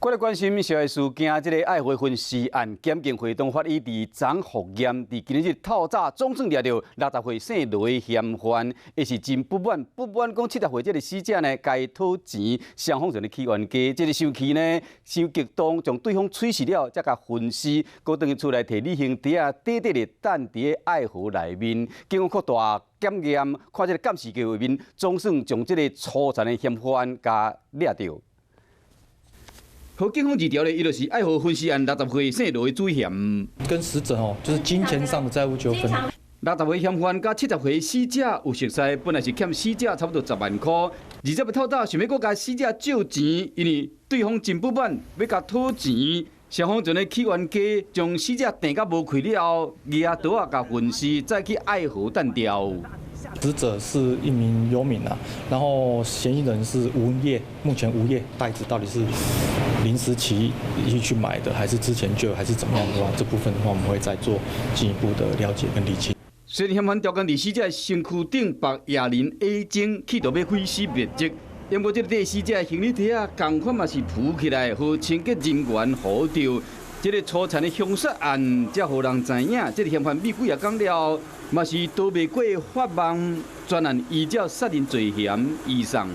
过来关心社会事件，这个爱回分尸案检警会同法医伫张福验，伫今日透早总算抓到60岁姓罗的嫌犯，也是真不满讲70岁这个死者呢，该讨钱，双方就咧起冤家，这个生气呢，伤激动，将对方吹死了，才甲分尸，搁等于出来摕旅行袋啊，短短的等伫个爱河内面，经过扩大检验，看这个监视器画面，总算将这个粗残的嫌犯甲抓到。 和警方二条呢，伊就是爱河分尸案60岁姓罗的主嫌，跟死者就是金钱上的债务纠纷。60岁嫌犯甲70岁死者有熟识，本来是欠死者差不多10万块，20日透早想要搁甲死者借钱，因为对方真不满，要甲讨钱，双方就咧起冤家，将死者电甲无开了后，拿刀啊甲分尸，再去爱河弹掉。 死者是一名游民啊，然后嫌疑人是无业，目前无业，袋子到底是临时起意去买的，还是之前就有，还是怎么样的话，这部分的话我们会再做进一步的了解跟理清。虽然嫌犯调工伫死者身躯顶绑哑铃 A 针，企图要毁尸灭迹，因为这个死者行李袋啊，同款嘛是浮起来，和清洁人员好掉。 这个粗残的凶杀案，才互人知影，这个嫌犯比几夜讲了，嘛是逃袂过法网，专案依照杀人罪嫌移送。